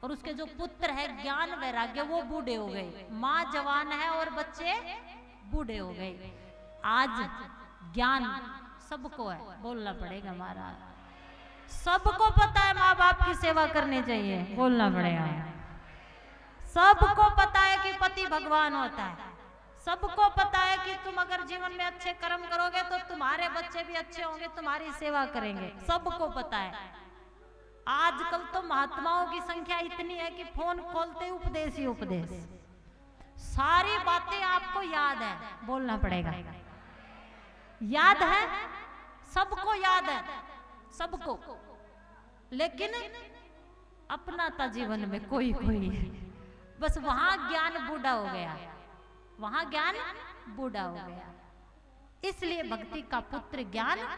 और उसके जो पुत्र है ज्ञान वैराग्य वो बूढ़े हो गए। माँ जवान है और बच्चे बूढ़े हो गए। आज ज्ञान सबको है, बोलना पड़ेगा महाराज। सबको पता है माँ बाप की सेवा करनी चाहिए, बोलना पड़ेगा। सबको पता है कि पति भगवान होता है। सबको पता है कि तुम अगर जीवन में अच्छे कर्म करोगे तो तुम्हारे बच्चे भी अच्छे होंगे, तुम्हारी सेवा करेंगे। सबको पता है। आजकल तो महात्माओं की संख्या इतनी है कि फोन खोलते उपदेश ही उपदेश, सारी बातें आपको याद है, बोलना पड़ेगा। याद है, सबको याद है, सबको, लेकिन अपनाता जीवन में कोई कोई है। बस वहां ज्ञान बूढ़ा हो गया, वहां ज्ञान बूढ़ा हो गया। इसलिए भक्ति का पुत्र ज्ञान,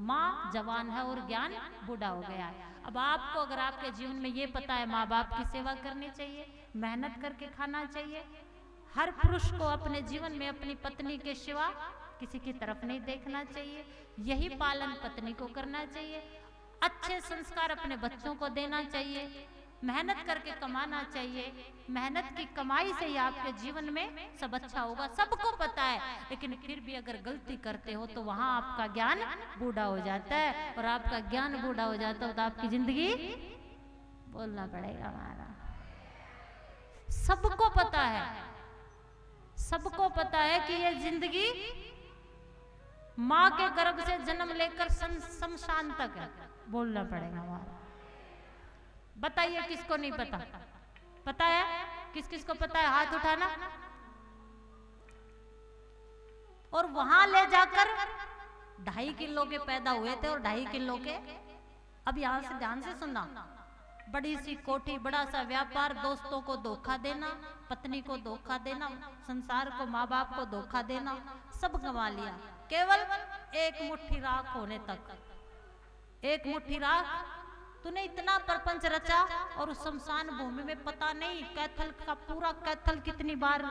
माँ जवान है और ज्ञान बूढ़ा हो गया है। अब आपको अगर आपके जीवन में ये पता है माँ बाप की सेवा करनी चाहिए, मेहनत करके खाना चाहिए, हर पुरुष को अपने जीवन में अपनी पत्नी के सिवा किसी की तरफ नहीं देखना चाहिए, यही पालन पत्नी को करना चाहिए, अच्छे संस्कार अपने बच्चों को देना चाहिए, मेहनत करके कमाना चाहिए, मेहनत की कमाई से ही आपके जीवन में सब अच्छा होगा, सबको पता है। लेकिन फिर भी अगर गलती करते हो तो वहां आपका ज्ञान बूढ़ा हो जाता है, और आपका ज्ञान बूढ़ा हो जाता है तो आपकी जिंदगी, बोलना पड़ेगा हमारा। सबको पता है, सबको पता है कि ये जिंदगी माँ के गर्भ से जन्म लेकर शमशान तक है, बोलना पड़ेगा हमारा। बताइए किसको नहीं पता? पता है? किस किस को पता है? हाथ उठाना। और वहां ले जाकर 2.5 किलो के पैदा हुए थे और 2.5 किलो के, अब यहां से ध्यान से सुनना, बड़ी सी कोठी, बड़ा सा व्यापार, दोस्तों को धोखा देना, पत्नी को धोखा देना, संसार को, माँ बाप को धोखा देना, सब गंवा लिया केवल एक मुट्ठी राख होने तक। एक मुट्ठी राख, तूने इतना प्रपंच रचा और उस शमशान भूमि में पता नहीं कैथल का पूरा कैथल कितनी बार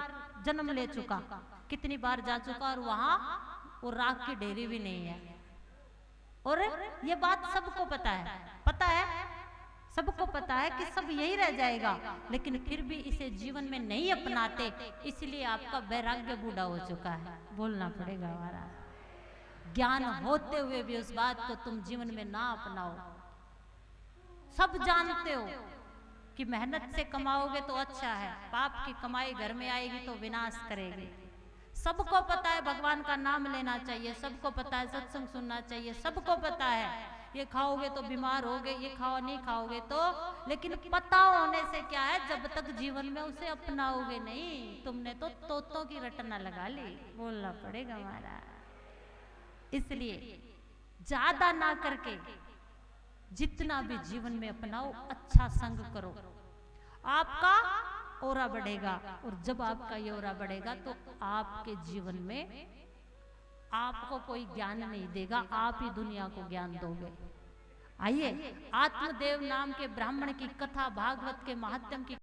जन्म ले चुका, कितनी बार जा चुका, और वहां वो राख की ढेरी भी नहीं है। और ये बात सबको पता है, पता है, सबको पता है कि सब यही रह जाएगा, लेकिन फिर भी इसे जीवन में नहीं अपनाते, इसलिए आपका वैराग्य बूढ़ा हो चुका है, बोलना पड़ेगा हमारा। ज्ञान होते हुए भी उस बात को तुम जीवन में ना अपनाओ। सब जानते हो कि मेहनत से कमाओगे तो अच्छा है, पाप की कमाई घर में आएगी तो विनाश करेगी। सबको पता है भगवान का नाम लेना चाहिए, सबको पता है सत्संग सुनना चाहिए, सबको पता है ये खाओगे तो बीमार होगे, ये खाओ नहीं खाओगे तो, लेकिन पता होने से क्या है, जब तक जीवन में उसे अपनाओगे नहीं, तुमने तो तोतों की रटना लगा ली, बोलना पड़ेगा हमारा। इसलिए ज्यादा ना करके जितना भी जीवन में अपनाओ, अच्छा संग करो, आपका ओरा बढ़ेगा। और जब आपका ये ओरा बढ़ेगा तो आपके जीवन में आपको कोई ज्ञान नहीं देगा, आप ही दुनिया को ज्ञान दोगे। आइए आत्मदेव नाम के ब्राह्मण की कथा, भागवत के महात्म की